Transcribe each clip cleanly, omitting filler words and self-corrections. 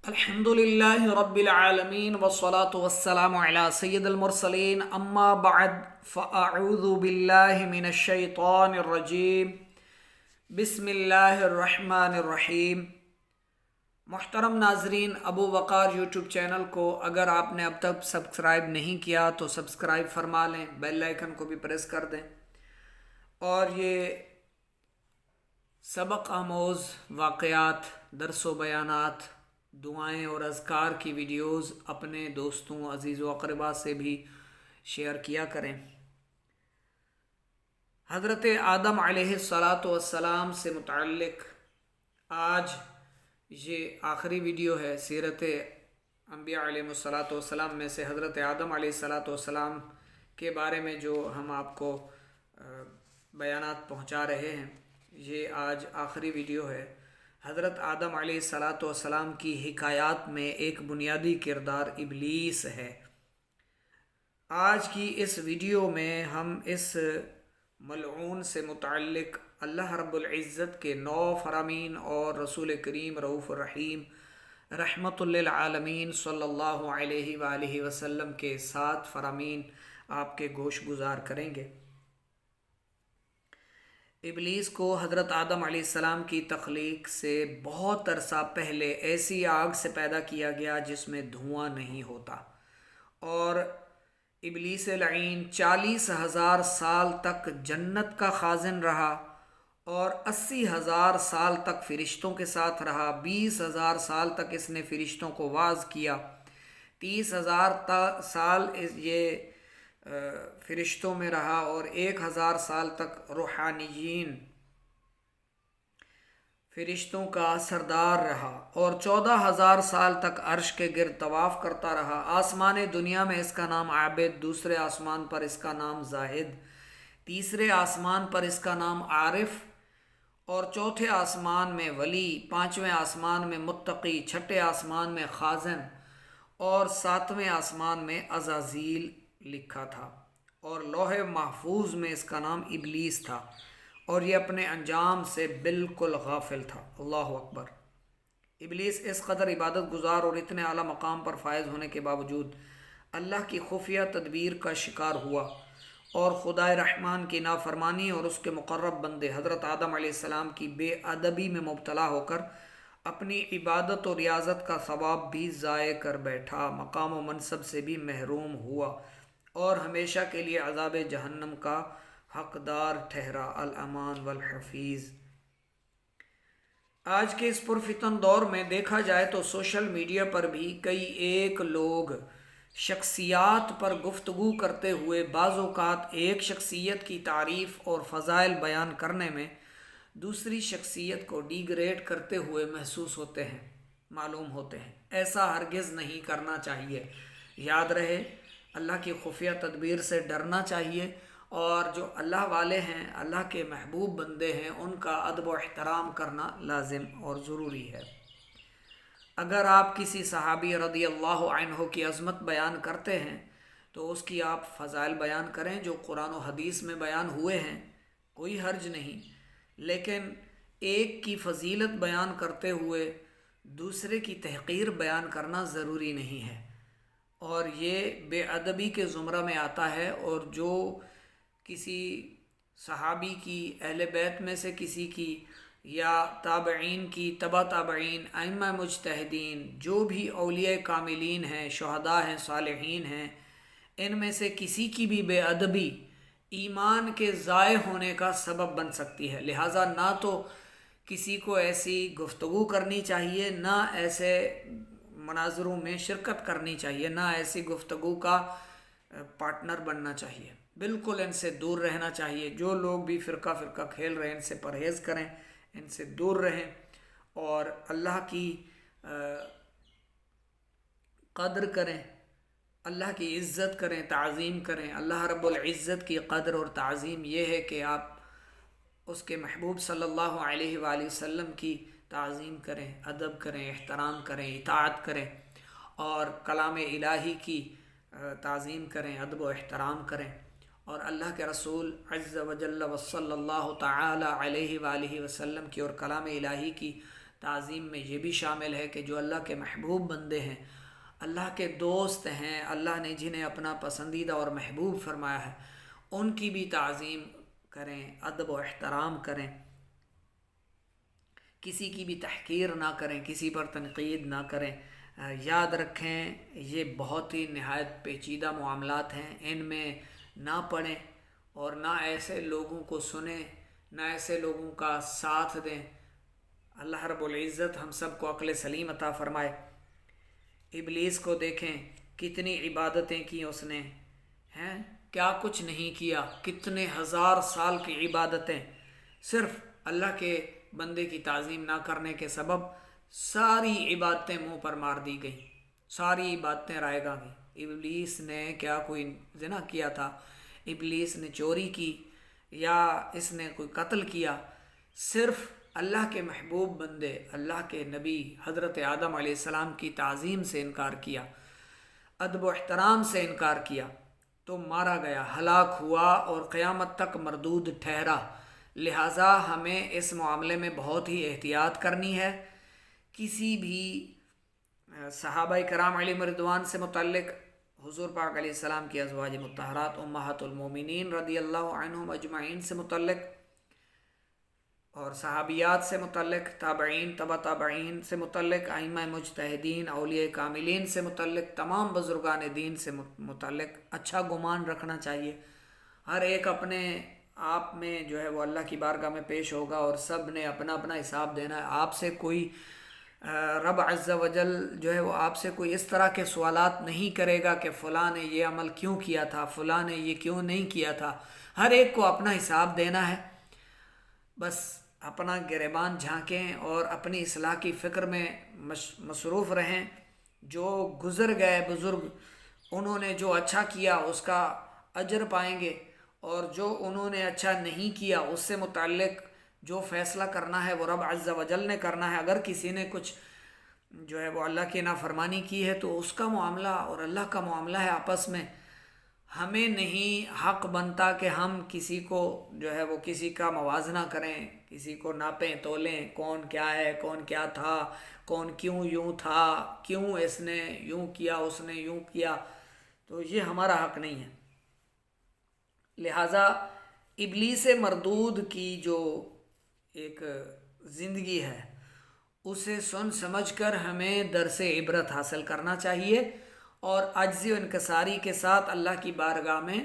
الحمد لله رب العالمين والصلاة والسلام على سيد المرسلين أما بعد فأعوذ بالله من الشيطان الرجيم بسم اللہ الرحمن الرحیم۔ محترم ناظرین، ابو وقار یوٹیوب چینل کو اگر آپ نے اب تک سبسکرائب نہیں کیا تو سبسکرائب فرما لیں، بیل آئیکن کو بھی پریس کر دیں، اور یہ سبق آموز واقعات، درس و بیانات، دعائیں اور اذکار کی ویڈیوز اپنے دوستوں، عزیز و اقربا سے بھی شیئر کیا کریں۔ حضرت آدم علیہ السلام سے متعلق آج یہ آخری ویڈیو ہے۔ سیرت انبیاء علیہ السلام میں سے حضرت آدم علیہ السلام کے بارے میں جو ہم آپ کو بیانات پہنچا رہے ہیں، یہ آج آخری ویڈیو ہے۔ حضرت آدم علیہ السلام کی حکایات میں ایک بنیادی کردار ابلیس ہے۔ آج کی اس ویڈیو میں ہم اس ملعون سے متعلق اللہ رب العزت کے 9 فرامین اور رسول کریم رؤوف الرحیم رحمت للعالمین صلی اللہ علیہ وآلہ وسلم کے 7 فرامین آپ کے گوش گزار کریں گے۔ ابلیس کو حضرت آدم علیہ السلام کی تخلیق سے بہت عرصہ پہلے ایسی آگ سے پیدا کیا گیا جس میں دھواں نہیں ہوتا، اور ابلیس لعین 40,000 سال تک جنت کا خازن رہا، اور 80,000 سال تک فرشتوں کے ساتھ رہا۔ 20,000 سال تک اس نے فرشتوں کو واعظ کیا۔ 30,000 سال یہ فرشتوں میں رہا، اور 1,000 سال تک روحانیین فرشتوں کا سردار رہا، اور 14,000 سال تک عرش کے گرد طواف کرتا رہا۔ آسمان دنیا میں اس کا نام عابد، دوسرے آسمان پر اس کا نام زاہد، تیسرے آسمان پر اس کا نام عارف، اور چوتھے آسمان میں ولی، پانچویں آسمان میں متقی، چھٹے آسمان میں خازن، اور 7ویں آسمان میں عزازیل لکھا تھا، اور لوح محفوظ میں اس کا نام ابلیس تھا، اور یہ اپنے انجام سے بالکل غافل تھا۔ اللہ اکبر۔ ابلیس اس قدر عبادت گزار اور اتنے اعلیٰ مقام پر فائز ہونے کے باوجود اللہ کی خفیہ تدبیر کا شکار ہوا، اور خدائے رحمان کی نافرمانی اور اس کے مقرب بندے حضرت آدم علیہ السلام کی بے ادبی میں مبتلا ہو کر اپنی عبادت و ریاضت کا ثواب بھی ضائع کر بیٹھا، مقام و منصب سے بھی محروم ہوا، اور ہمیشہ کے لیے عذاب جہنم کا حقدار ٹھہرا۔ الامان والحفیظ۔ آج کے اس پرفتن دور میں دیکھا جائے تو سوشل میڈیا پر بھی کئی ایک لوگ شخصیات پر گفتگو کرتے ہوئے بعض اوقات ایک شخصیت کی تعریف اور فضائل بیان کرنے میں دوسری شخصیت کو ڈیگریڈ کرتے ہوئے محسوس ہوتے ہیں، معلوم ہوتے ہیں۔ ایسا ہرگز نہیں کرنا چاہیے۔ یاد رہے، اللہ کی خفیہ تدبیر سے ڈرنا چاہیے، اور جو اللہ والے ہیں، اللہ کے محبوب بندے ہیں، ان کا ادب و احترام کرنا لازم اور ضروری ہے۔ اگر آپ کسی صحابی رضی اللہ عنہ کی عظمت بیان کرتے ہیں تو اس کی آپ فضائل بیان کریں جو قرآن و حدیث میں بیان ہوئے ہیں، کوئی حرج نہیں، لیکن ایک کی فضیلت بیان کرتے ہوئے دوسرے کی تحقیر بیان کرنا ضروری نہیں ہے، اور یہ بے ادبی کے زمرہ میں آتا ہے۔ اور جو کسی صحابی کی، اہل بیت میں سے کسی کی، یا تابعین کی، تبع تابعین، ائمہ مجتہدین، جو بھی اولیاء کاملین ہیں، شہداء ہیں، صالحین ہیں، ان میں سے کسی کی بھی بے ادبی ایمان کے ضائع ہونے کا سبب بن سکتی ہے۔ لہٰذا نہ تو کسی کو ایسی گفتگو کرنی چاہیے، نہ ایسے مناظروں میں شرکت کرنی چاہیے، نہ ایسی گفتگو کا پارٹنر بننا چاہیے۔ بالکل ان سے دور رہنا چاہیے۔ جو لوگ بھی فرقہ فرقہ کھیل رہے ہیں، ان سے پرہیز کریں، ان سے دور رہیں، اور اللہ کی قدر کریں، اللہ کی عزت کریں، تعظیم کریں۔ اللہ رب العزت کی قدر اور تعظیم یہ ہے کہ آپ اس کے محبوب صلی اللہ علیہ وآلہ وسلم کی تعظیم کریں، ادب کریں، احترام کریں، اطاعت کریں، اور کلام الہی کی تعظیم کریں، ادب و احترام کریں، اور اللہ کے رسول عز و جل و صلی اللہ تعالی علیہ وآلہ وسلم کی اور کلام الہی کی تعظیم میں یہ بھی شامل ہے کہ جو اللہ کے محبوب بندے ہیں، اللہ کے دوست ہیں، اللہ نے جنہیں اپنا پسندیدہ اور محبوب فرمایا ہے، ان کی بھی تعظیم کریں، ادب و احترام کریں، کسی کی بھی تحقیر نہ کریں، کسی پر تنقید نہ کریں۔ یاد رکھیں یہ بہت ہی نہایت پیچیدہ معاملات ہیں، ان میں نہ پڑیں اور نہ ایسے لوگوں کو سنیں، نہ ایسے لوگوں کا ساتھ دیں۔ اللہ رب العزت ہم سب کو عقل سلیم عطا فرمائے۔ ابلیس کو دیکھیں کتنی عبادتیں کی اس نے، ہیں کیا کچھ نہیں کیا، کتنے ہزار سال کی عبادتیں، صرف اللہ کے بندے کی تعظیم نہ کرنے کے سبب ساری عبادتیں منہ پر مار دی گئیں، ساری عبادتیں رائگاں گئیں۔ ابلیس نے کیا کوئی زنا کیا تھا، ابلیس نے چوری کی، یا اس نے کوئی قتل کیا؟ صرف اللہ کے محبوب بندے، اللہ کے نبی حضرت آدم علیہ السلام کی تعظیم سے انکار کیا، ادب و احترام سے انکار کیا تو مارا گیا، ہلاک ہوا اور قیامت تک مردود ٹھہرا۔ لہٰذا ہمیں اس معاملے میں بہت ہی احتیاط کرنی ہے۔ کسی بھی صحابہ کرام علیہم رضوان سے متعلق، حضور پاک علیہ السلام کی ازواج مطہرات امہات المومنین رضی اللہ عنہم اجمعین سے متعلق، اور صحابیات سے متعلق، تابعین، تبع تابعین سے متعلق، ائمہ مجتہدین، اولیاء کاملین سے متعلق، تمام بزرگان دین سے متعلق اچھا گمان رکھنا چاہیے۔ ہر ایک اپنے آپ میں جو ہے وہ اللہ کی بارگاہ میں پیش ہوگا اور سب نے اپنا اپنا حساب دینا ہے۔ آپ سے کوئی رب عز و جل جو ہے وہ آپ سے کوئی اس طرح کے سوالات نہیں کرے گا کہ فلاں نے یہ عمل کیوں کیا تھا، فلاں نے یہ کیوں نہیں کیا تھا۔ ہر ایک کو اپنا حساب دینا ہے۔ بس اپنا گریبان جھانکیں اور اپنی اصلاح کی فکر میں مصروف رہیں۔ جو گزر گئے بزرگ، انہوں نے جو اچھا کیا اس کا اجر پائیں گے، اور جو انہوں نے اچھا نہیں کیا اس سے متعلق جو فیصلہ کرنا ہے وہ رب عز و جل نے کرنا ہے۔ اگر کسی نے کچھ جو ہے وہ اللہ کی نافرمانی کی ہے تو اس کا معاملہ اور اللہ کا معاملہ ہے آپس میں۔ ہمیں نہیں حق بنتا کہ ہم کسی کو جو ہے وہ کسی کا موازنہ کریں، کسی کو ناپیں تولیں، کون کیا ہے، کون کیا تھا، کون کیوں یوں تھا، کیوں اس نے یوں کیا، اس نے یوں کیا، تو یہ ہمارا حق نہیں ہے۔ لہٰذا ابلیس مردود کی جو ایک زندگی ہے اسے سن سمجھ کر ہمیں درس عبرت حاصل کرنا چاہیے، اور عجزی و انکساری کے ساتھ اللہ کی بارگاہ میں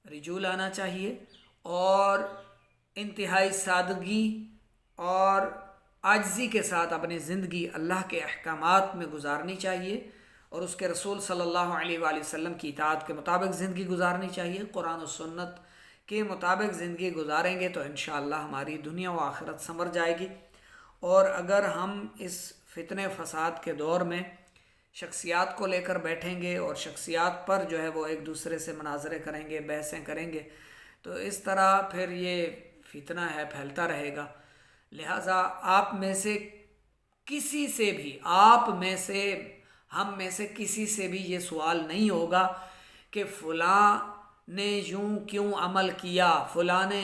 رجوع لانا چاہیے، اور انتہائی سادگی اور عاجزی کے ساتھ اپنی زندگی اللہ کے احکامات میں گزارنی چاہیے، اور اس کے رسول صلی اللہ علیہ وآلہ وسلم کی اطاعت کے مطابق زندگی گزارنی چاہیے۔ قرآن و سنت کے مطابق زندگی گزاریں گے تو انشاءاللہ ہماری دنیا و آخرت سنور جائے گی۔ اور اگر ہم اس فتنے فساد کے دور میں شخصیات کو لے کر بیٹھیں گے اور شخصیات پر جو ہے وہ ایک دوسرے سے مناظرے کریں گے، بحثیں کریں گے، تو اس طرح پھر یہ فتنہ ہے پھیلتا رہے گا۔ لہٰذا آپ میں سے کسی سے بھی، آپ میں سے، ہم میں سے کسی سے بھی یہ سوال نہیں ہوگا کہ فلاں نے یوں کیوں عمل کیا، فلاں نے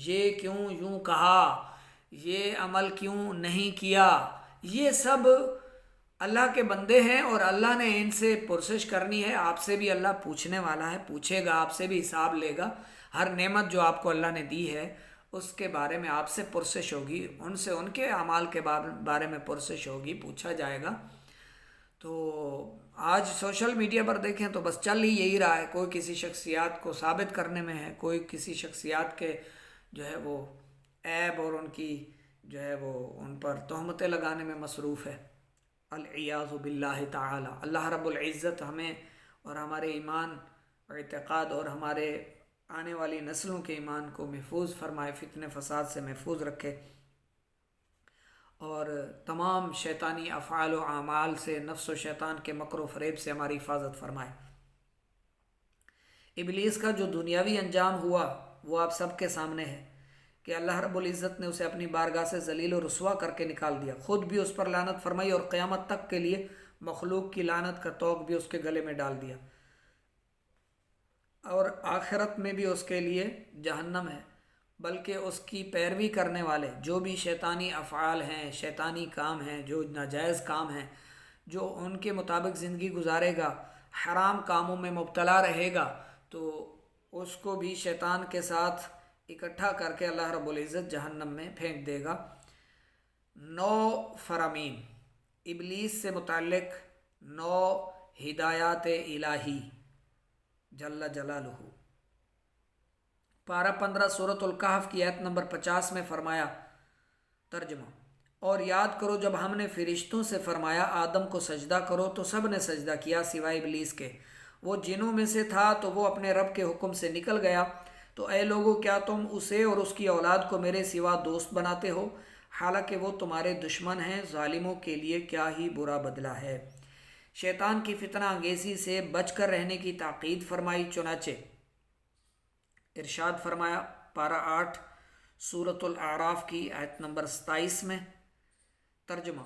یہ کیوں یوں کہا، یہ عمل کیوں نہیں کیا۔ یہ سب اللہ کے بندے ہیں اور اللہ نے ان سے پرسش کرنی ہے۔ آپ سے بھی اللہ پوچھنے والا ہے، پوچھے گا، آپ سے بھی حساب لے گا۔ ہر نعمت جو آپ کو اللہ نے دی ہے اس کے بارے میں آپ سے پرسش ہوگی، ان سے ان کے اعمال کے بارے میں پرسش ہوگی، پوچھا جائے گا۔ تو آج سوشل میڈیا پر دیکھیں تو بس چل ہی یہی رہا ہے، کوئی کسی شخصیات کو ثابت کرنے میں ہے، کوئی کسی شخصیات کے جو ہے وہ عیب اور ان کی جو ہے وہ ان پر تہمتیں لگانے میں مصروف ہے۔ العیاذ باللہ تعالی۔ اللہ رب العزت ہمیں اور ہمارے ایمان اور اعتقاد اور ہمارے آنے والی نسلوں کے ایمان کو محفوظ فرمائے، فتنے فساد سے محفوظ رکھے، اور تمام شیطانی افعال و اعمال سے، نفس و شیطان کے مکر و فریب سے ہماری حفاظت فرمائے۔ ابلیس کا جو دنیاوی انجام ہوا وہ آپ سب کے سامنے ہے کہ اللہ رب العزت نے اسے اپنی بارگاہ سے ذلیل و رسوا کر کے نکال دیا، خود بھی اس پر لعنت فرمائی، اور قیامت تک کے لیے مخلوق کی لعنت کا طوق بھی اس کے گلے میں ڈال دیا، اور آخرت میں بھی اس کے لیے جہنم ہے۔ بلکہ اس کی پیروی کرنے والے جو بھی شیطانی افعال ہیں، شیطانی کام ہیں، جو ناجائز کام ہیں، جو ان کے مطابق زندگی گزارے گا، حرام کاموں میں مبتلا رہے گا، تو اس کو بھی شیطان کے ساتھ اکٹھا کر کے اللہ رب العزت جہنم میں پھینک دے گا۔ 9 فرامین ابلیس سے متعلق 9 ہدایات الہی جل جلالہ۔ پارہ 15 سورۃ الکہف کی آیت نمبر 50 میں فرمایا، ترجمہ: اور یاد کرو جب ہم نے فرشتوں سے فرمایا آدم کو سجدہ کرو تو سب نے سجدہ کیا سوائے ابلیس کے، وہ جنوں میں سے تھا تو وہ اپنے رب کے حکم سے نکل گیا۔ تو اے لوگو، کیا تم اسے اور اس کی اولاد کو میرے سوا دوست بناتے ہو، حالانکہ وہ تمہارے دشمن ہیں؟ ظالموں کے لیے کیا ہی برا بدلہ ہے۔ شیطان کی فتنہ انگیزی سے بچ کر رہنے کی تاکید فرمائی، چنانچہ ارشاد فرمایا پارہ 8 سورۃ الاعراف کی آیت نمبر 27 میں، ترجمہ: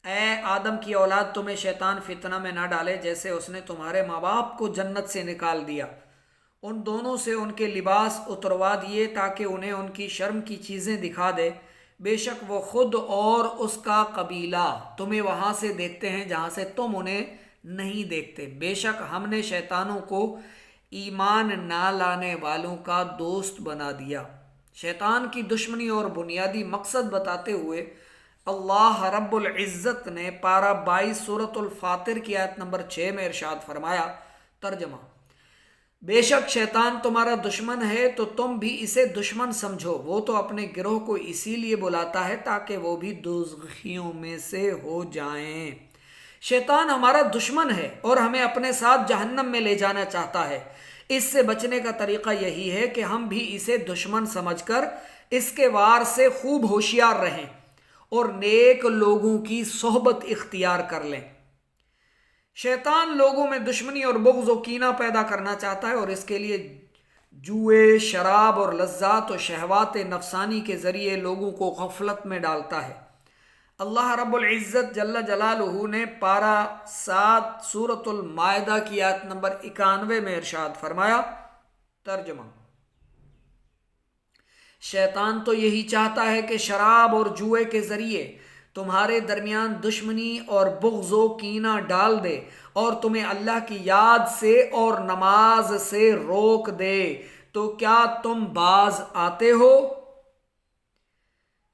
اے آدم کی اولاد، تمہیں شیطان فتنہ میں نہ ڈالے جیسے اس نے تمہارے ماں باپ کو جنت سے نکال دیا، ان دونوں سے ان کے لباس اتروا دیے تاکہ انہیں ان کی شرم کی چیزیں دکھا دے، بے شک وہ خود اور اس کا قبیلہ تمہیں وہاں سے دیکھتے ہیں جہاں سے تم انہیں نہیں دیکھتے، بے شک ہم نے شیطانوں کو ایمان نہ لانے والوں کا دوست بنا دیا۔ شیطان کی دشمنی اور بنیادی مقصد بتاتے ہوئے اللہ رب العزت نے پارہ 22 سورۃ الفاطر کی آیت نمبر 6 میں ارشاد فرمایا، ترجمہ: بے شک شیطان تمہارا دشمن ہے تو تم بھی اسے دشمن سمجھو، وہ تو اپنے گروہ کو اسی لیے بلاتا ہے تاکہ وہ بھی دوزخیوں میں سے ہو جائیں۔ شیطان ہمارا دشمن ہے اور ہمیں اپنے ساتھ جہنم میں لے جانا چاہتا ہے۔ اس سے بچنے کا طریقہ یہی ہے کہ ہم بھی اسے دشمن سمجھ کر اس کے وار سے خوب ہوشیار رہیں اور نیک لوگوں کی صحبت اختیار کر لیں۔ شیطان لوگوں میں دشمنی اور بغض و کینہ پیدا کرنا چاہتا ہے اور اس کے لیے جوئے، شراب اور لذات و شہوات نفسانی کے ذریعے لوگوں کو غفلت میں ڈالتا ہے۔ اللہ رب العزت جل جلالہ نے پارہ 7 سورۃ المائدہ کی آیت نمبر 91 میں ارشاد فرمایا، ترجمہ: شیطان تو یہی چاہتا ہے کہ شراب اور جوئے کے ذریعے تمہارے درمیان دشمنی اور بغض و کینہ ڈال دے اور تمہیں اللہ کی یاد سے اور نماز سے روک دے، تو کیا تم باز آتے ہو؟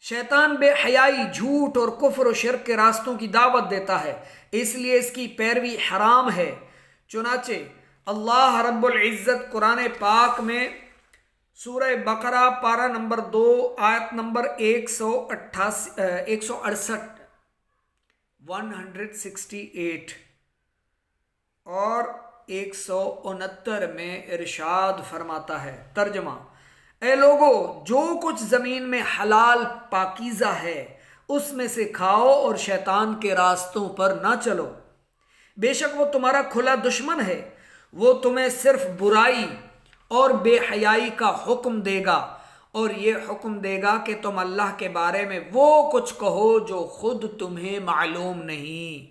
شیطان بے حیائی، جھوٹ اور کفر و شرک کے راستوں کی دعوت دیتا ہے، اس لیے اس کی پیروی حرام ہے۔ چنانچہ اللہ رب العزت قرآن پاک میں سورہ بقرہ پارہ نمبر 2 آیت نمبر 168 اور 169 میں ارشاد فرماتا ہے، ترجمہ: اے لوگو، جو کچھ زمین میں حلال پاکیزہ ہے اس میں سے کھاؤ اور شیطان کے راستوں پر نہ چلو، بے شک وہ تمہارا کھلا دشمن ہے، وہ تمہیں صرف برائی اور بے حیائی کا حکم دے گا اور یہ حکم دے گا کہ تم اللہ کے بارے میں وہ کچھ کہو جو خود تمہیں معلوم نہیں۔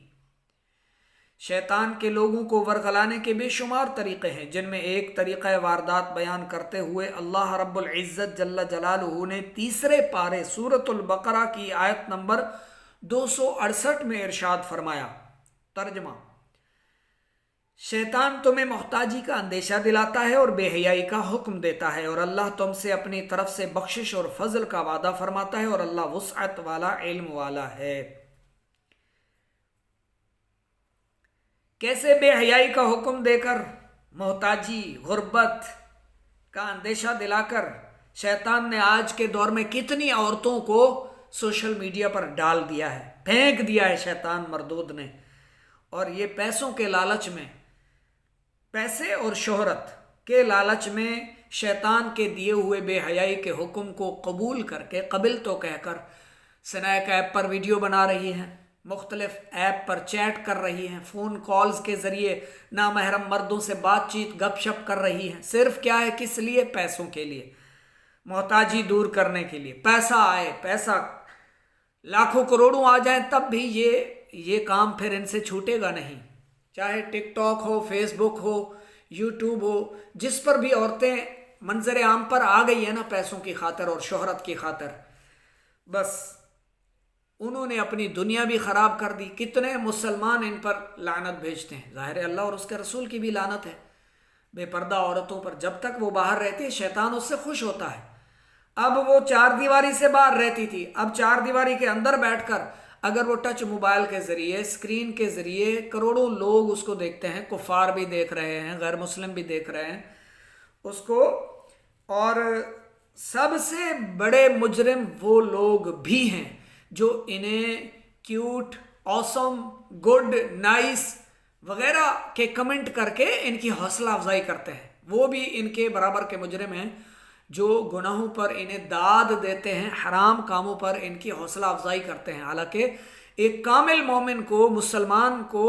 شیطان کے لوگوں کو ورغلانے کے بے شمار طریقے ہیں، جن میں ایک طریقہ واردات بیان کرتے ہوئے اللہ رب العزت جل جلالہ نے تیسرے پارے سورۃ البقرہ کی آیت نمبر 268 میں ارشاد فرمایا، ترجمہ: شیطان تمہیں محتاجی کا اندیشہ دلاتا ہے اور بے حیائی کا حکم دیتا ہے، اور اللہ تم سے اپنی طرف سے بخشش اور فضل کا وعدہ فرماتا ہے، اور اللہ وسعت والا، علم والا ہے۔ کیسے بے حیائی کا حکم دے کر، محتاجی، غربت کا اندیشہ دلا کر شیطان نے آج کے دور میں کتنی عورتوں کو سوشل میڈیا پر ڈال دیا ہے، پھینک دیا ہے شیطان مردود نے، اور یہ پیسوں کے لالچ میں، پیسے اور شہرت کے لالچ میں شیطان کے دیے ہوئے بے حیائی کے حکم کو قبول کر کے، قبل تو کہہ کر، سنیک ایپ پر ویڈیو بنا رہی ہیں، مختلف ایپ پر چیٹ کر رہی ہیں، فون کالز کے ذریعے نامحرم مردوں سے بات چیت گپ شپ کر رہی ہیں، صرف کیا ہے، کس لیے؟ پیسوں کے لیے، محتاجی دور کرنے کے لیے۔ پیسہ آئے، پیسہ لاکھوں کروڑوں آ جائیں تب بھی یہ کام پھر ان سے چھوٹے گا نہیں، چاہے ٹک ٹاک ہو، فیس بک ہو، یوٹیوب ہو، جس پر بھی عورتیں منظر عام پر آ گئی ہے نا پیسوں کی خاطر اور شہرت کی خاطر، بس انہوں نے اپنی دنیا بھی خراب کر دی۔ کتنے مسلمان ان پر لعنت بھیجتے ہیں، ظاہر ہے اللہ اور اس کے رسول کی بھی لعنت ہے بے پردہ عورتوں پر۔ جب تک وہ باہر رہتی ہے شیطان اس سے خوش ہوتا ہے۔ اب وہ چار دیواری سے باہر رہتی تھی، اب چار دیواری کے اندر بیٹھ کر اگر وہ ٹچ موبائل کے ذریعے، اسکرین کے ذریعے کروڑوں لوگ اس کو دیکھتے ہیں، کفار بھی دیکھ رہے ہیں، غیر مسلم بھی دیکھ رہے ہیں اس کو، اور سب سے بڑے مجرم وہ لوگ بھی ہیں جو انہیں کیوٹ، آسم، گڈ، نائس وغیرہ کے کمنٹ کر کے ان کی حوصلہ افزائی کرتے ہیں، وہ بھی ان کے برابر کے مجرم ہیں جو گناہوں پر انہیں داد دیتے ہیں، حرام کاموں پر ان کی حوصلہ افزائی کرتے ہیں۔ حالانکہ ایک کامل مومن کو، مسلمان کو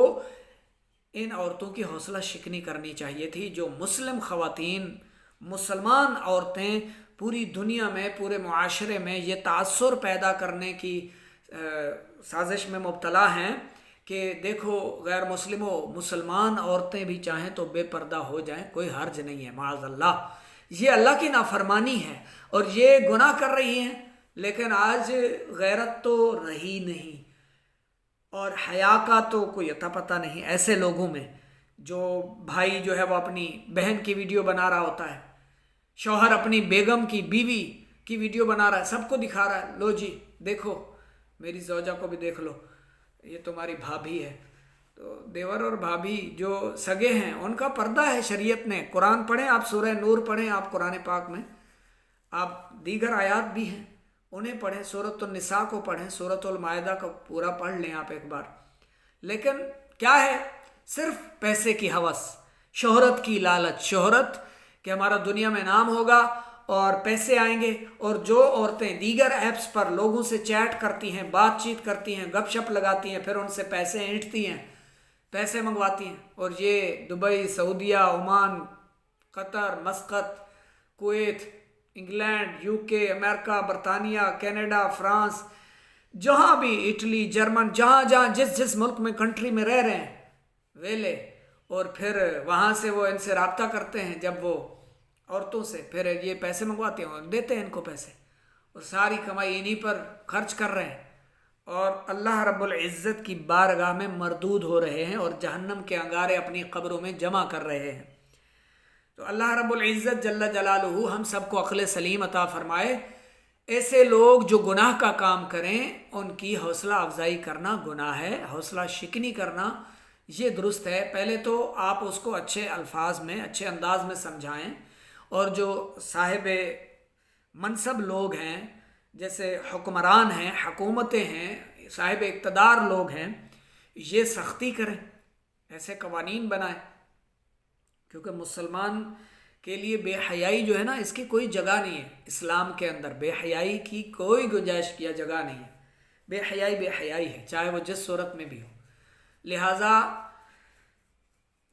ان عورتوں کی حوصلہ شکنی کرنی چاہیے تھی، جو مسلم خواتین، مسلمان عورتیں پوری دنیا میں، پورے معاشرے میں یہ تاثر پیدا کرنے کی سازش میں مبتلا ہیں کہ دیکھو غیر مسلموں، مسلمان عورتیں بھی چاہیں تو بے پردہ ہو جائیں، کوئی حرج نہیں ہے، معاذ اللہ، یہ اللہ کی نافرمانی ہے اور یہ گناہ کر رہی ہیں، لیکن آج غیرت تو رہی نہیں اور حیا کا تو کوئی عطا پتہ نہیں ایسے لوگوں میں۔ جو بھائی جو ہے وہ اپنی بہن کی ویڈیو بنا رہا ہوتا ہے، شوہر اپنی بیگم کی، بیوی کی ویڈیو بنا رہا ہے، سب کو دکھا رہا ہے، لو جی دیکھو میری زوجہ کو بھی دیکھ لو، یہ تمہاری بھابھی ہے۔ تو دیور اور بھابھی جو سگے ہیں ان کا پردہ ہے شریعت نے۔ قرآن پڑھیں آپ، سورہ نور پڑھیں آپ، قرآن پاک میں آپ دیگر آیات بھی ہیں انہیں پڑھیں، سورۃ النساء کو پڑھیں، سورۃ المائدہ کو پورا پڑھ لیں آپ ایک بار۔ لیکن کیا ہے؟ صرف پیسے کی ہوس، شہرت کی لالچ، شہرت کہ ہمارا دنیا میں نام ہوگا اور پیسے آئیں گے۔ اور جو عورتیں دیگر ایپس پر لوگوں سے چیٹ کرتی ہیں، بات چیت کرتی ہیں، گپ شپ لگاتی ہیں، پھر ان سے پیسے اینٹتی ہیں، پیسے منگواتی ہیں، اور یہ دبئی، سعودیہ، Oman, Qatar, Muscat, Kuwait, England, U K, America, برطانیہ، کینیڈا، فرانس، جہاں بھی، اٹلی، جرمن، جہاں جہاں جس ملک میں، کنٹری میں رہ رہے ہیں ویلے، اور پھر وہاں سے وہ ان سے رابطہ کرتے ہیں، جب وہ عورتوں سے پھر یہ پیسے منگواتے ہیں اور دیتے ہیں ان کو پیسے، اور ساری کمائی انہی پر خرچ کر رہے ہیں اور اللہ رب العزت کی بارگاہ میں مردود ہو رہے ہیں اور جہنم کے انگارے اپنی قبروں میں جمع کر رہے ہیں۔ تو اللہ رب العزت جل جلالہ ہم سب کو عقل سلیم عطا فرمائے۔ ایسے لوگ جو گناہ کا کام کریں ان کی حوصلہ افزائی کرنا گناہ ہے، حوصلہ شکنی کرنا یہ درست ہے۔ پہلے تو آپ اس کو اچھے الفاظ میں، اچھے انداز میں سمجھائیں، اور جو صاحب منصب لوگ ہیں، جیسے حکمران ہیں، حکومتیں ہیں، صاحب اقتدار لوگ ہیں، یہ سختی کریں، ایسے قوانین بنائیں، کیونکہ مسلمان کے لیے بے حیائی جو ہے نا، اس کی کوئی جگہ نہیں ہے اسلام کے اندر، بے حیائی کی کوئی گنجائش کی جگہ نہیں ہے، بے حیائی بے حیائی ہے، چاہے وہ جس صورت میں بھی ہو۔ لہٰذا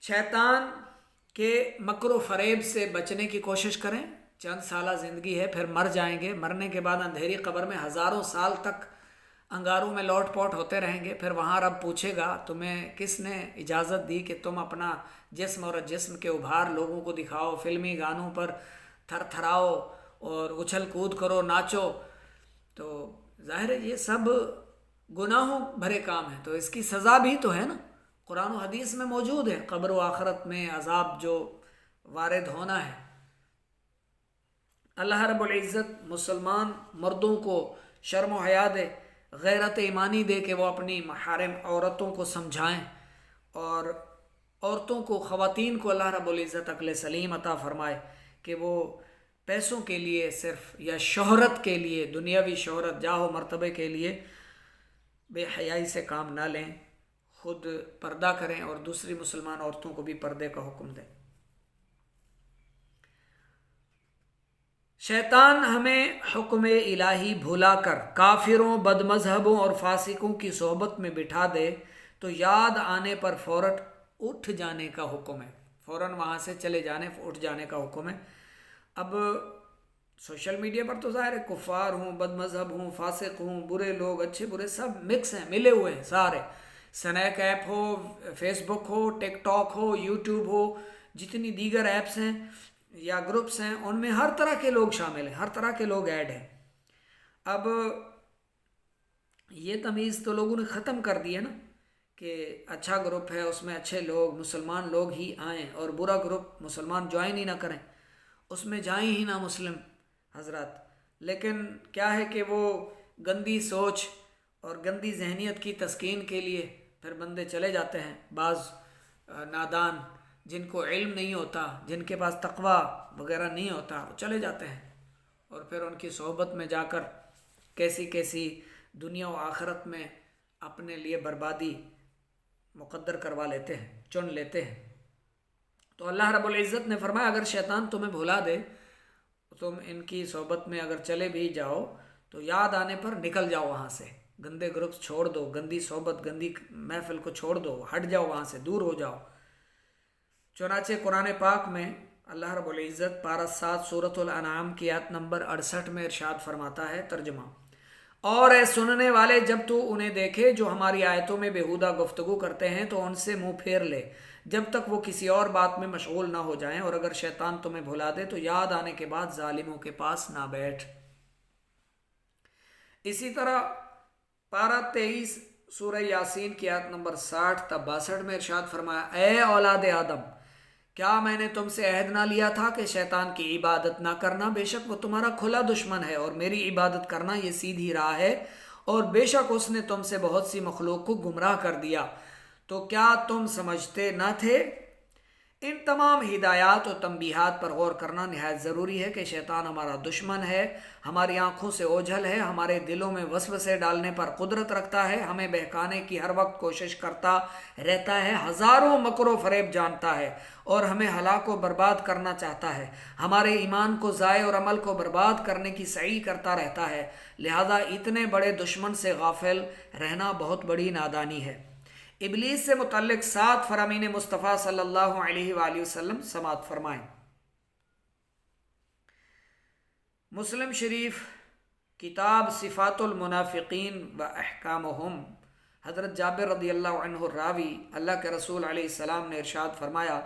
شیطان کے مکر و فریب سے بچنے کی کوشش کریں۔ چند سالہ زندگی ہے، پھر مر جائیں گے، مرنے کے بعد اندھیری قبر میں ہزاروں سال تک انگاروں میں لوٹ پوٹ ہوتے رہیں گے، پھر وہاں رب پوچھے گا تمہیں کس نے اجازت دی کہ تم اپنا جسم اور جسم کے ابھار لوگوں کو دکھاؤ، فلمی گانوں پر تھر تھراؤ اور اچھل کود کرو، ناچو؟ تو ظاہر ہے یہ سب گناہوں بھرے کام ہیں، تو اس کی سزا بھی تو ہے نا، قرآن و حدیث میں موجود ہے، قبر و آخرت میں عذاب جو وارد ہونا ہے۔ اللہ رب العزت مسلمان مردوں کو شرم و حیا دے، غیرت ایمانی دے کہ وہ اپنی محارم عورتوں کو سمجھائیں، اور عورتوں کو، خواتین کو اللہ رب العزت عقل سلیم عطا فرمائے کہ وہ پیسوں کے لیے صرف، یا شہرت کے لیے، دنیاوی شہرت، جاہ و مرتبے کے لیے بے حیائی سے کام نہ لیں، خود پردہ کریں اور دوسری مسلمان عورتوں کو بھی پردے کا حکم دیں۔ شیطان ہمیں حکم الہی بھلا کر کافروں، بد مذہبوں اور فاسقوں کی صحبت میں بٹھا دے تو یاد آنے پر فوراً اٹھ جانے کا حکم ہے، فوراً وہاں سے چلے جانے، اٹھ جانے کا حکم ہے۔ اب سوشل میڈیا پر تو ظاہر ہے کفار ہوں، بد مذہب ہوں، فاسق ہوں، برے لوگ، اچھے برے سب مکس ہیں، ملے ہوئے ہیں سارے، سنیک ایپ ہو، فیس بک ہو، ٹک ٹاک ہو، یوٹیوب ہو، جتنی دیگر ایپس ہیں یا گروپس ہیں، ان میں ہر طرح کے لوگ شامل ہیں، ہر طرح کے لوگ ایڈ ہیں۔ اب یہ تمیز تو لوگوں نے ختم کر دی ہے نا، کہ اچھا گروپ ہے اس میں اچھے لوگ مسلمان لوگ ہی آئیں، اور برا گروپ مسلمان جوائن ہی نہ کریں، اس میں جائیں ہی نہ مسلم حضرات۔ لیکن کیا ہے کہ وہ گندی سوچ اور گندی ذہنیت کی تسکین کے لیے پھر بندے چلے جاتے ہیں، بعض نادان جن کو علم نہیں ہوتا، جن کے پاس تقوی وغیرہ نہیں ہوتا، وہ چلے جاتے ہیں اور پھر ان کی صحبت میں جا کر کیسی کیسی دنیا و آخرت میں اپنے لیے بربادی مقدر کروا لیتے ہیں، چن لیتے ہیں۔ تو اللہ رب العزت نے فرمایا اگر شیطان تمہیں بھلا دے، تم ان کی صحبت میں اگر چلے بھی جاؤ تو یاد آنے پر نکل جاؤ وہاں سے، گندے گروپس چھوڑ دو، گندی صحبت گندی محفل کو چھوڑ دو، ہٹ جاؤ وہاں سے، دور ہو جاؤ۔ چنانچہ قرآن پاک میں اللہ رب العزت پارہ 7 سورۃ الانعام کی آیت نمبر 68 میں ارشاد فرماتا ہے، ترجمہ: اور اے سننے والے، جب تو انہیں دیکھے جو ہماری آیتوں میں بیہودہ گفتگو کرتے ہیں تو ان سے منہ پھیر لے جب تک وہ کسی اور بات میں مشغول نہ ہو جائیں، اور اگر شیطان تمہیں بھلا دے تو یاد آنے کے بعد ظالموں کے پاس نہ بیٹھ۔ اسی طرح پارہ 23 سورہ یاسین کی آیت نمبر 60 تا 62 میں ارشاد فرمایا، اے اولاد آدم، کیا میں نے تم سے عہد نہ لیا تھا کہ شیطان کی عبادت نہ کرنا؟ بے شک وہ تمہارا کھلا دشمن ہے، اور میری عبادت کرنا یہ سیدھی راہ ہے، اور بے شک اس نے تم سے بہت سی مخلوق کو گمراہ کر دیا، تو کیا تم سمجھتے نہ تھے؟ ان تمام ہدایات و تنبیہات پر غور کرنا نہایت ضروری ہے کہ شیطان ہمارا دشمن ہے، ہماری آنکھوں سے اوجھل ہے، ہمارے دلوں میں وسوسے ڈالنے پر قدرت رکھتا ہے، ہمیں بہکانے کی ہر وقت کوشش کرتا رہتا ہے، ہزاروں مکر و فریب جانتا ہے، اور ہمیں ہلاک و برباد کرنا چاہتا ہے، ہمارے ایمان کو ضائع اور عمل کو برباد کرنے کی سعی کرتا رہتا ہے۔ لہذا اتنے بڑے دشمن سے غافل رہنا بہت بڑی نادانی ہے۔ ابلیس سے متعلق 7 فرامین مصطفیٰ صلی اللہ علیہ وآلہ وسلم سماعت فرمائیں۔ مسلم شریف کتاب صفات المنافقین و احکامہم، حضرت جابر رضی اللہ عنہ راوی، اللہ کے رسول علیہ السلام نے ارشاد فرمایا،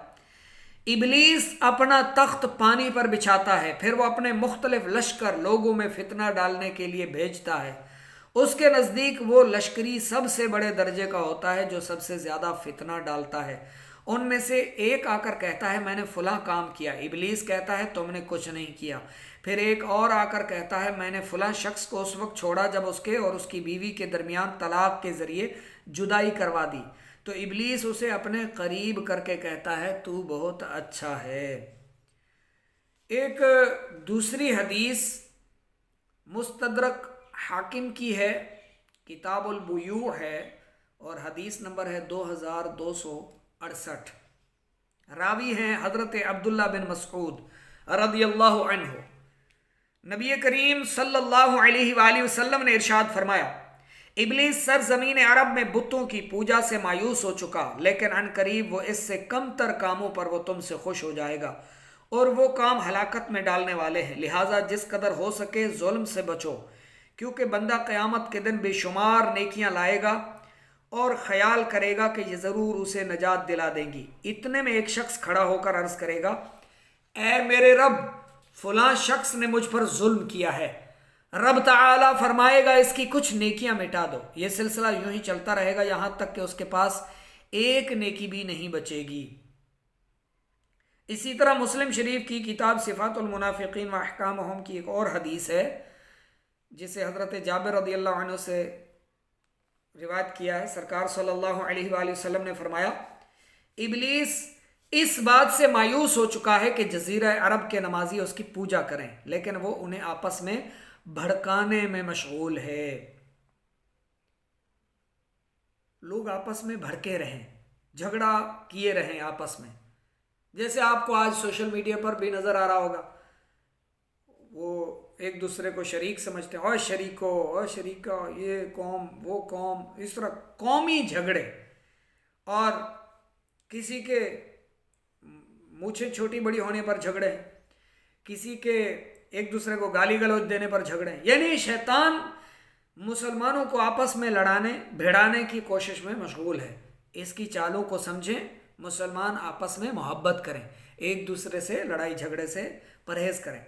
ابلیس اپنا تخت پانی پر بچھاتا ہے، پھر وہ اپنے مختلف لشکر لوگوں میں فتنہ ڈالنے کے لیے بھیجتا ہے، اس کے نزدیک وہ لشکری سب سے بڑے درجے کا ہوتا ہے جو سب سے زیادہ فتنہ ڈالتا ہے۔ ان میں سے ایک آ کر کہتا ہے میں نے فلاں کام کیا، ابلیس کہتا ہے تم نے کچھ نہیں کیا۔ پھر ایک اور آ کر کہتا ہے میں نے فلاں شخص کو اس وقت چھوڑا جب اس کے اور اس کی بیوی کے درمیان طلاق کے ذریعے جدائی کروا دی، تو ابلیس اسے اپنے قریب کر کے کہتا ہے تو بہت اچھا ہے۔ ایک دوسری حدیث مستدرک حاکم کی ہے، کتاب البیوع ہے، اور حدیث نمبر ہے 2268۔ راوی ہیں حضرت عبداللہ بن مسعود رضی اللہ عنہ۔ نبی کریم صلی اللہ علیہ وآلہ وسلم نے ارشاد فرمایا، ابلیس سرزمین عرب میں بتوں کی پوجا سے مایوس ہو چکا، لیکن عن قریب وہ اس سے کم تر کاموں پر وہ تم سے خوش ہو جائے گا، اور وہ کام ہلاکت میں ڈالنے والے ہیں، لہٰذا جس قدر ہو سکے ظلم سے بچو، کیونکہ بندہ قیامت کے دن بے شمار نیکیاں لائے گا اور خیال کرے گا کہ یہ ضرور اسے نجات دلا دیں گی۔ اتنے میں ایک شخص کھڑا ہو کر عرض کرے گا، اے میرے رب، فلاں شخص نے مجھ پر ظلم کیا ہے۔ رب تعالی فرمائے گا اس کی کچھ نیکیاں مٹا دو۔ یہ سلسلہ یوں ہی چلتا رہے گا یہاں تک کہ اس کے پاس ایک نیکی بھی نہیں بچے گی۔ اسی طرح مسلم شریف کی کتاب صفات المنافقین و احکامہم کی ایک اور حدیث ہے جسے حضرت جابر رضی اللہ عنہ سے روایت کیا ہے، سرکار صلی اللہ علیہ وآلہ وسلم نے فرمایا، ابلیس اس بات سے مایوس ہو چکا ہے کہ جزیرہ عرب کے نمازی اس کی پوجا کریں، لیکن وہ انہیں آپس میں بھڑکانے میں مشغول ہے۔ لوگ آپس میں بھڑکے رہیں، جھگڑا کیے رہیں آپس میں، جیسے آپ کو آج سوشل میڈیا پر بھی نظر آ رہا ہوگا، وہ ایک دوسرے کو شریک سمجھتے ہیں، اور شریکو اور شریکا، یہ قوم وہ قوم، اس طرح قومی جھگڑے، اور کسی کے مونچھیں چھوٹی بڑی ہونے پر جھگڑے، کسی کے ایک دوسرے کو گالی گلوچ دینے پر جھگڑے، یعنی شیطان مسلمانوں کو آپس میں لڑانے بھیڑانے کی کوشش میں مشغول ہے۔ اس کی چالوں کو سمجھیں، مسلمان آپس میں محبت کریں، ایک دوسرے سے لڑائی جھگڑے سے پرہیز کریں۔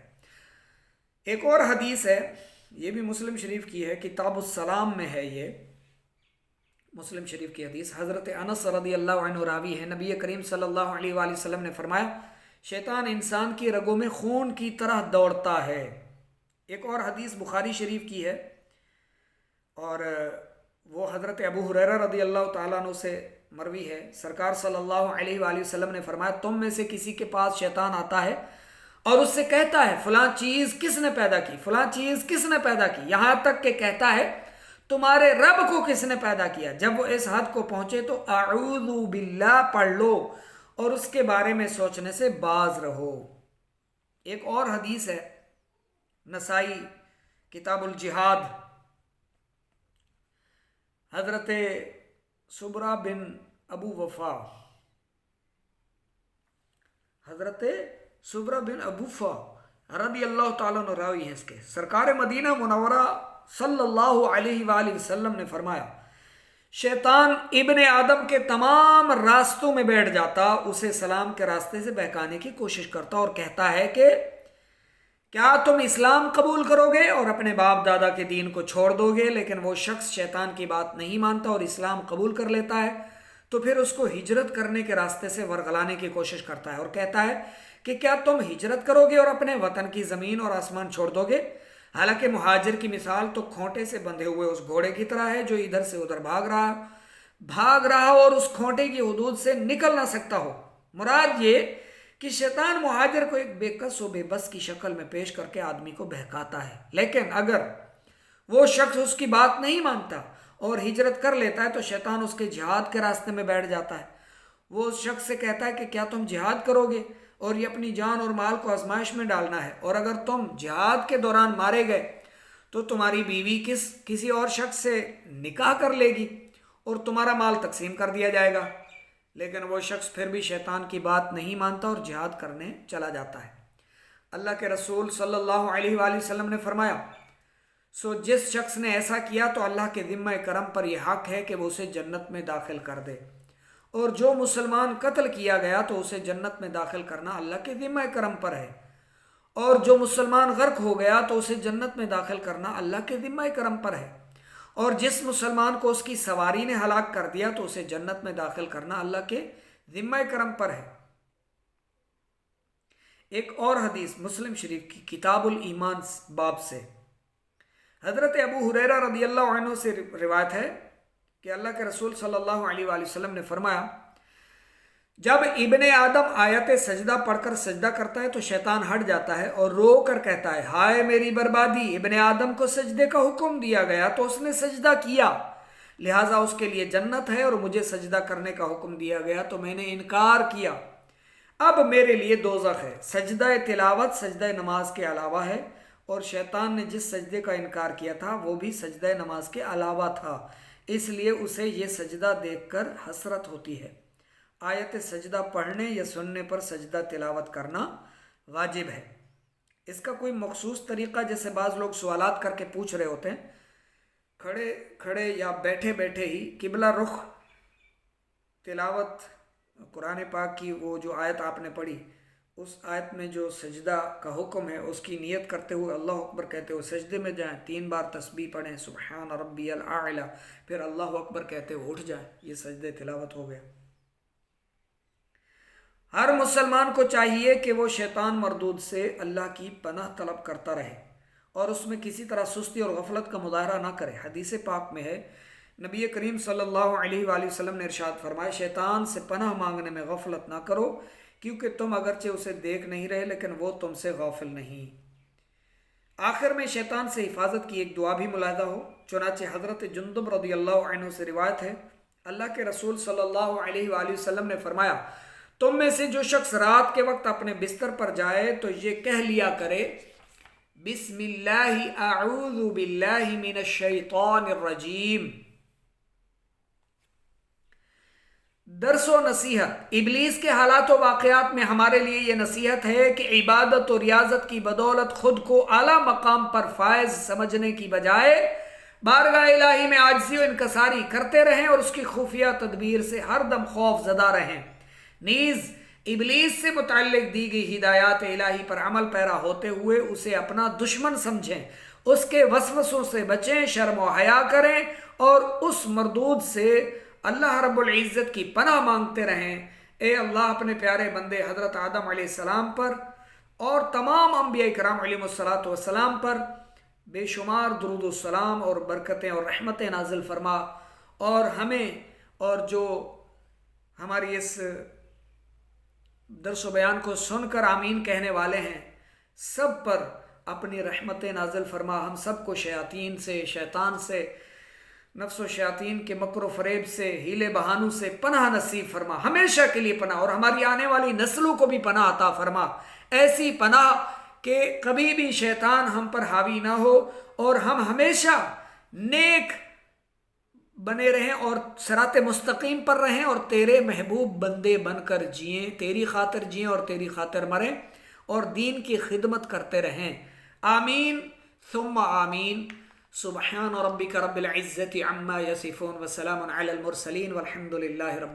ایک اور حدیث ہے، یہ بھی مسلم شریف کی ہے، کتاب السلام میں ہے، یہ مسلم شریف کی حدیث۔ حضرت انس رضی اللہ عنہ راوی ہے، نبی کریم صلی اللہ علیہ وآلہ وسلم نے فرمایا شیطان انسان کی رگوں میں خون کی طرح دوڑتا ہے۔ ایک اور حدیث بخاری شریف کی ہے اور وہ حضرت ابو ہریرہ رضی اللہ تعالیٰ عنہ سے مروی ہے، سرکار صلی اللہ علیہ وآلہ وسلم نے فرمایا تم میں سے کسی کے پاس شیطان آتا ہے اور اس سے کہتا ہے فلاں چیز کس نے پیدا کی، فلاں چیز کس نے پیدا کی، یہاں تک کہ کہتا ہے تمہارے رب کو کس نے پیدا کیا۔ جب وہ اس حد کو پہنچے تو اعوذ باللہ پڑھ لو اور اس کے بارے میں سوچنے سے باز رہو۔ ایک اور حدیث ہے نسائی کتاب الجہاد، حضرت سبرہ بن ابو وفا، حضرت سبرہ بن ابو وفا رضی اللہ تعالیٰ عنہ راوی ہیں اس کے، سرکار مدینہ منورہ صلی اللہ علیہ وآلہ وسلم نے فرمایا شیطان ابن آدم کے تمام راستوں میں بیٹھ جاتا، اسے سلام کے راستے سے بہکانے کی کوشش کرتا اور کہتا ہے کہ کیا تم اسلام قبول کرو گے اور اپنے باپ دادا کے دین کو چھوڑ دو گے؟ لیکن وہ شخص شیطان کی بات نہیں مانتا اور اسلام قبول کر لیتا ہے تو پھر اس کو ہجرت کرنے کے راستے سے ورغلانے کی کوشش کرتا ہے اور کہتا ہے کہ کیا تم ہجرت کرو گے اور اپنے وطن کی زمین اور آسمان چھوڑ دو گے؟ حالانکہ مہاجر کی مثال تو کھونٹے سے بندھے ہوئے اس گھوڑے کی طرح ہے جو ادھر سے ادھر بھاگ رہا ہو اور اس کھونٹے کی حدود سے نکل نہ سکتا ہو۔ مراد یہ کہ شیطان مہاجر کو ایک بے کس و بے بس کی شکل میں پیش کر کے آدمی کو بہکاتا ہے، لیکن اگر وہ شخص اس کی بات نہیں مانتا اور ہجرت کر لیتا ہے تو شیطان اس کے جہاد کے راستے میں بیٹھ جاتا ہے۔ وہ اس شخص سے کہتا ہے کہ کیا تم جہاد کرو گے اور یہ اپنی جان اور مال کو آزمائش میں ڈالنا ہے، اور اگر تم جہاد کے دوران مارے گئے تو تمہاری بیوی کسی اور شخص سے نکاح کر لے گی اور تمہارا مال تقسیم کر دیا جائے گا۔ لیکن وہ شخص پھر بھی شیطان کی بات نہیں مانتا اور جہاد کرنے چلا جاتا ہے۔ اللہ کے رسول صلی اللہ علیہ وآلہ وسلم نے فرمایا سو جس شخص نے ایسا کیا تو اللہ کے ذمہ کرم پر یہ حق ہے کہ وہ اسے جنت میں داخل کر دے، اور جو مسلمان قتل کیا گیا تو اسے جنت میں داخل کرنا اللہ کے ذمہ کرم پر ہے، اور جو مسلمان غرق ہو گیا تو اسے جنت میں داخل کرنا اللہ کے ذمہ کرم پر ہے، اور جس مسلمان کو اس کی سواری نے ہلاک کر دیا تو اسے جنت میں داخل کرنا اللہ کے ذمہ کرم پر ہے۔ ایک اور حدیث مسلم شریف کی کتاب الایمان باب سے حضرت ابو ہریرہ رضی اللہ عنہ سے روایت ہے کہ اللہ کے رسول صلی اللہ علیہ وآلہ وسلم نے فرمایا جب ابن آدم آیت سجدہ پڑھ کر سجدہ کرتا ہے تو شیطان ہٹ جاتا ہے اور رو کر کہتا ہے ہائے میری بربادی، ابن آدم کو سجدے کا حکم دیا گیا تو اس نے سجدہ کیا، لہٰذا اس کے لیے جنت ہے، اور مجھے سجدہ کرنے کا حکم دیا گیا تو میں نے انکار کیا، اب میرے لیے دوزخ ہے۔ سجدہ تلاوت سجدہ نماز کے علاوہ ہے، اور شیطان نے جس سجدے کا انکار کیا تھا وہ بھی سجدہ نماز کے علاوہ تھا، اس لیے اسے یہ سجدہ دیکھ کر حسرت ہوتی ہے۔ آیت سجدہ پڑھنے یا سننے پر سجدہ تلاوت کرنا واجب ہے۔ اس کا کوئی مخصوص طریقہ، جیسے بعض لوگ سوالات کر کے پوچھ رہے ہوتے ہیں، کھڑے کھڑے یا بیٹھے بیٹھے ہی قبلہ رخ تلاوت قرآن پاک کی وہ جو آیت آپ نے پڑھی، اس آیت میں جو سجدہ کا حکم ہے اس کی نیت کرتے ہوئے اللہ اکبر کہتے ہوئے سجدے میں جائیں، 3 بار تسبیح پڑھیں سبحان ربی الاعلی، پھر اللہ اکبر کہتے ہوئے اٹھ جائیں، یہ سجدہ تلاوت ہو گیا۔ ہر مسلمان کو چاہیے کہ وہ شیطان مردود سے اللہ کی پناہ طلب کرتا رہے اور اس میں کسی طرح سستی اور غفلت کا مظاہرہ نہ کرے۔ حدیث پاک میں ہے نبی کریم صلی اللہ علیہ وآلہ وسلم نے ارشاد فرمایا شیطان سے پناہ مانگنے میں غفلت نہ کرو، کیونکہ تم اگرچہ اسے دیکھ نہیں رہے لیکن وہ تم سے غافل نہیں۔ آخر میں شیطان سے حفاظت کی ایک دعا بھی ملاحظہ ہو، چنانچہ حضرت جندب رضی اللہ عنہ سے روایت ہے اللہ کے رسول صلی اللہ علیہ وآلہ وسلم نے فرمایا تم میں سے جو شخص رات کے وقت اپنے بستر پر جائے تو یہ کہہ لیا کرے بسم اللہ اعوذ باللہ من الشیطان الرجیم۔ درس و نصیحت، ابلیس کے حالات و واقعات میں ہمارے لیے یہ نصیحت ہے کہ عبادت و ریاضت کی بدولت خود کو اعلیٰ مقام پر فائز سمجھنے کی بجائے بارگاہ الہی میں عاجزی و انکساری کرتے رہیں اور اس کی خفیہ تدبیر سے ہر دم خوف زدہ رہیں۔ نیز ابلیس سے متعلق دی گئی ہدایات الہی پر عمل پیرا ہوتے ہوئے اسے اپنا دشمن سمجھیں، اس کے وسوسوں سے بچیں، شرم و حیا کریں اور اس مردود سے اللہ رب العزت کی پناہ مانگتے رہیں۔ اے اللہ اپنے پیارے بندے حضرت آدم علیہ السلام پر اور تمام انبیاء کرام علیہ الصلاۃ والسلام پر بے شمار درود السلام اور برکتیں اور رحمتیں نازل فرما، اور ہمیں اور جو ہماری اس درس و بیان کو سن کر آمین کہنے والے ہیں سب پر اپنی رحمتیں نازل فرما۔ ہم سب کو شیاطین سے، شیطان سے، نفس و شیاطین کے مکر و فریب سے، ہیلے بہانوں سے پناہ نصیب فرما، ہمیشہ کے لیے پناہ، اور ہماری آنے والی نسلوں کو بھی پناہ عطا فرما، ایسی پناہ کہ کبھی بھی شیطان ہم پر حاوی نہ ہو اور ہم ہمیشہ نیک بنے رہیں اور صراط مستقیم پر رہیں اور تیرے محبوب بندے بن کر جئیں، تیری خاطر جئیں اور تیری خاطر مریں اور دین کی خدمت کرتے رہیں۔ آمین ثم آمین۔ سبحان ربک رب العزت عما یصفون وسلام علی المرسلین والحمد للہ رب